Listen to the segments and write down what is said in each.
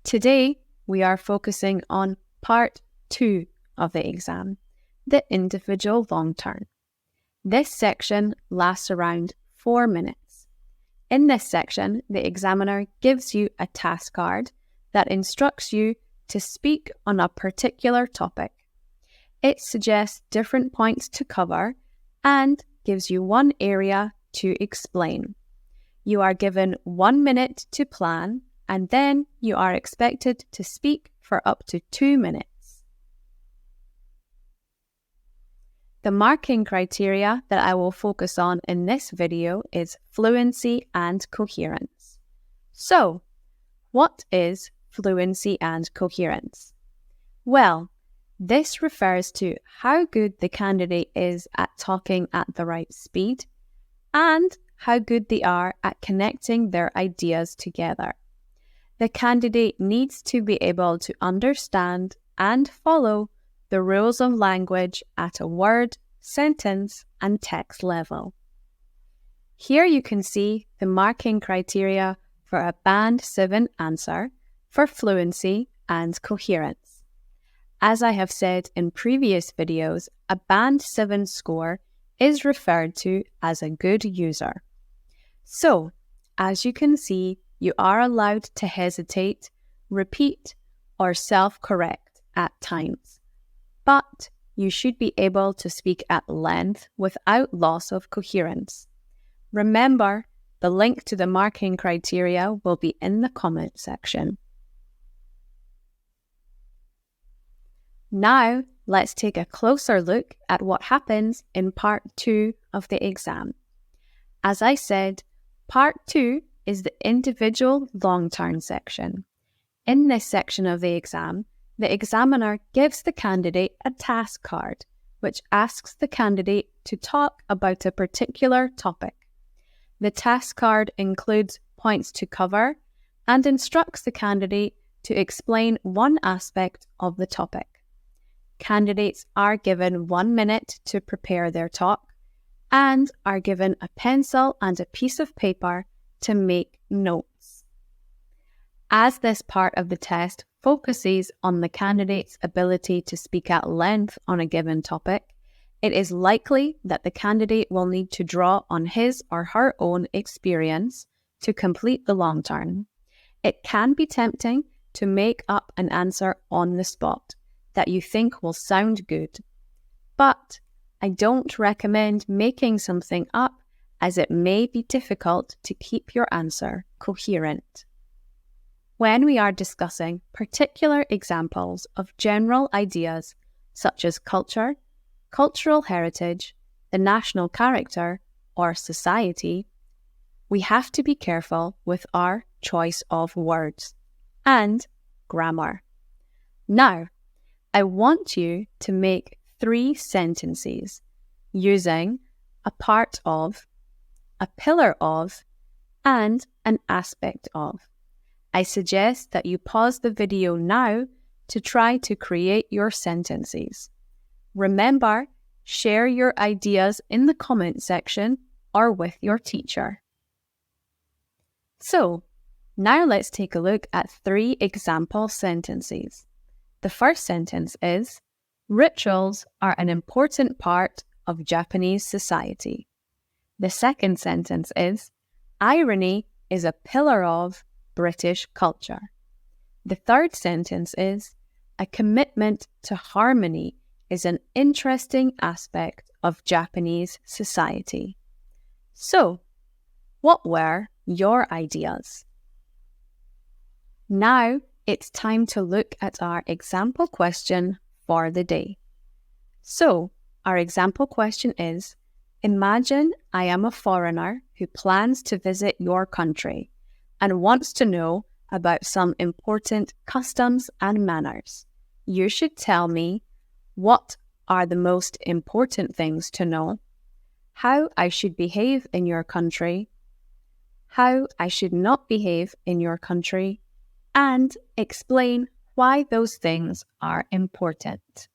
Today, we are focusing on part 2 of the exam, the individual long turn. This section lasts around 4 minutes. In this section, the examiner gives you a task card that instructs you to speak on a particular topic. It suggests different points to cover and gives you one area to explain. You are given 1 minute to plan, and then you are expected to speak for up to 2 minutes. The marking criteria that I will focus on in this video is fluency and coherence. So, what is fluency and coherence? Well, this refers to how good the candidate is at talking at the right speed and how good they are at connecting their ideas together. The candidate needs to be able to understand and follow the rules of language at a word, sentence, and text level. Here you can see the marking criteria for a Band 7 answer for fluency and coherence. As I have said in previous videos, a Band 7 score is referred to as a good user. So, as you can see, you are allowed to hesitate, repeat, or self-correct at times. But you should be able to speak at length without loss of coherence. Remember, the link to the marking criteria will be in the comment section. Now, let's take a closer look at what happens in part 2 of the exam. As I said, part 2 is the individual long turn section. In this section of the exam, the examiner gives the candidate a task card, which asks the candidate to talk about a particular topic. The task card includes points to cover and instructs the candidate to explain one aspect of the topic. Candidates are given 1 minute to prepare their talk and are given a pencil and a piece of paper to make notes. As this part of the test focuses on the candidate's ability to speak at length on a given topic, it is likely that the candidate will need to draw on his or her own experience to complete the long turn. It can be tempting to make up an answer on the spot that you think will sound good, but I don't recommend making something up as it may be difficult to keep your answer coherent. When we are discussing particular examples of general ideas such as culture, cultural heritage, the national character, or society, we have to be careful with our choice of words and grammar. Now, I want you to make 3 sentences using a part of, a pillar of, and an aspect of. I suggest that you pause the video now to try to create your sentences. Remember, share your ideas in the comment section or with your teacher. So, now let's take a look at 3 example sentences. The first sentence is, rituals are an important part of Japanese society. The second sentence is, irony is a pillar of British culture. The third sentence is, a commitment to harmony is an interesting aspect of Japanese society. So, what were your ideas? Now, it's time to look at our example question for the day. So, our example question is, imagine I am a foreigner who plans to visit your country and wants to know about some important customs and manners. You should tell me what are the most important things to know, how I should behave in your country, how I should not behave in your country, and explain why those things are important.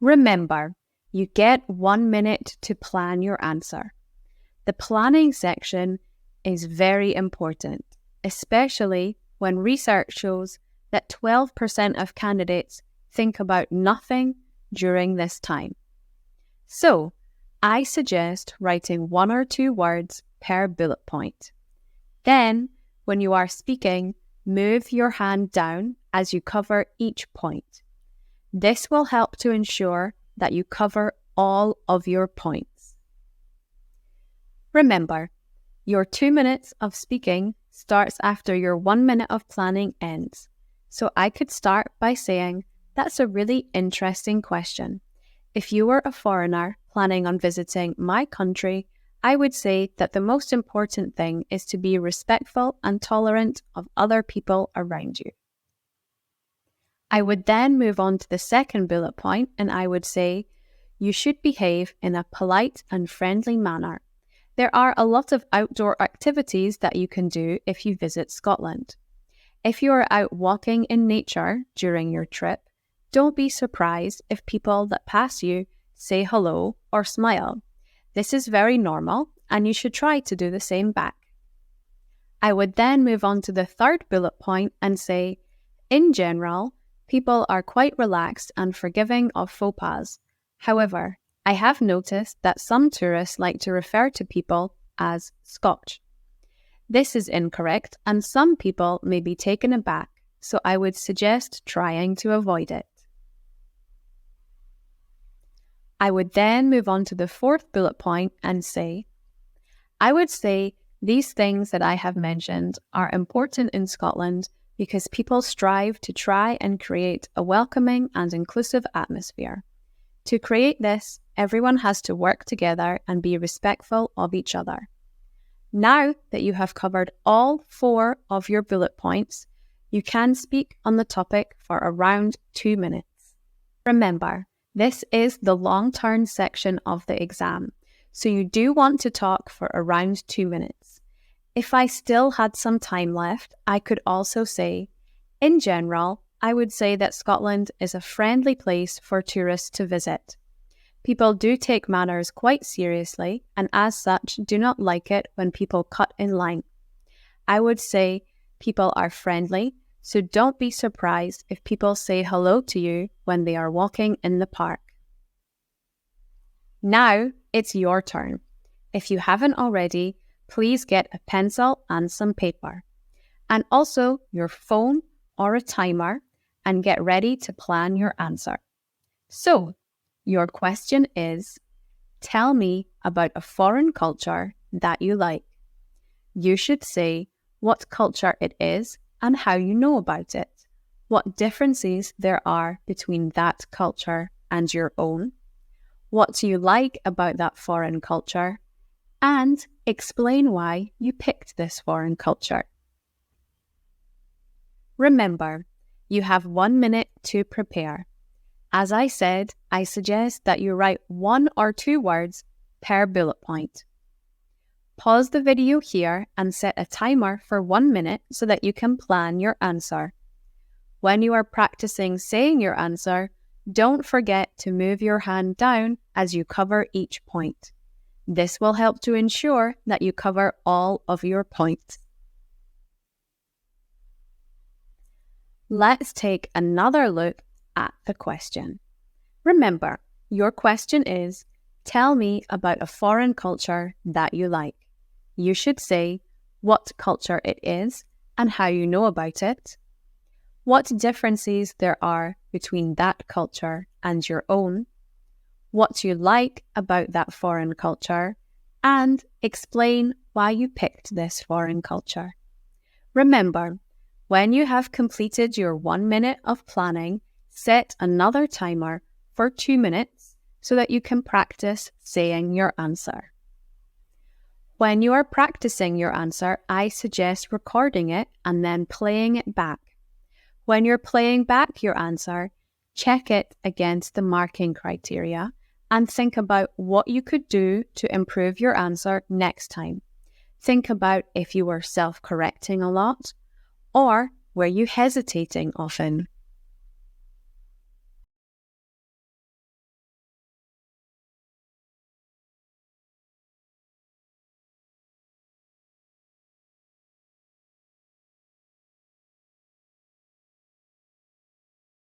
Remember, you get 1 minute to plan your answer. The planning section is very important, especially when research shows that 12% of candidates think about nothing during this time. So, I suggest writing 1 or 2 words per bullet point. Then, when you are speaking, move your hand down as you cover each point. This will help to ensure that you cover all of your points. Remember, your 2 minutes of speaking starts after your 1 minute of planning ends. So I could start by saying, "That's a really interesting question. If you were a foreigner planning on visiting my country, I would say that the most important thing is to be respectful and tolerant of other people around you." I would then move on to the second bullet point and I would say, "You should behave in a polite and friendly manner. There are a lot of outdoor activities that you can do if you visit Scotland. If you are out walking in nature during your trip, don't be surprised if people that pass you say hello or smile. This is very normal and you should try to do the same back." I would then move on to the third bullet point and say, "In general, people are quite relaxed and forgiving of faux pas. However, I have noticed that some tourists like to refer to people as Scotch. This is incorrect and some people may be taken aback, so I would suggest trying to avoid it." I would then move on to the fourth bullet point and say, "I would say these things that I have mentioned are important in Scotland because people strive to try and create a welcoming and inclusive atmosphere. To create this, everyone has to work together and be respectful of each other." Now that you have covered all 4 of your bullet points, you can speak on the topic for around 2 minutes. Remember, this is the long-term section of the exam, so you do want to talk for around 2 minutes. If I still had some time left, I could also say, "In general, I would say that Scotland is a friendly place for tourists to visit. People do take manners quite seriously and as such do not like it when people cut in line. I would say people are friendly, so don't be surprised if people say hello to you when they are walking in the park." Now it's your turn. If you haven't already, please get a pencil and some paper, and also your phone or a timer, and get ready to plan your answer. So, your question is, tell me about a foreign culture that you like. You should say what culture it is and how you know about it, what differences there are between that culture and your own, what do you like about that foreign culture, and explain why you picked this foreign culture. Remember, you have 1 minute to prepare. As I said, I suggest that you write 1 or 2 words per bullet point. Pause the video here and set a timer for 1 minute so that you can plan your answer. When you are practicing saying your answer, don't forget to move your hand down as you cover each point. This will help to ensure that you cover all of your points. Let's take another look at the question. Remember, your question is, tell me about a foreign culture that you like. You should say what culture it is and how you know about it, what differences there are between that culture and your own, what you like about that foreign culture, and explain why you picked this foreign culture. Remember, when you have completed your 1 minute of planning, set another timer for 2 minutes so that you can practice saying your answer. When you are practicing your answer, I suggest recording it and then playing it back. When you're playing back your answer, check it against the marking criteria and think about what you could do to improve your answer next time. Think about if you were self-correcting a lot, or were you hesitating often?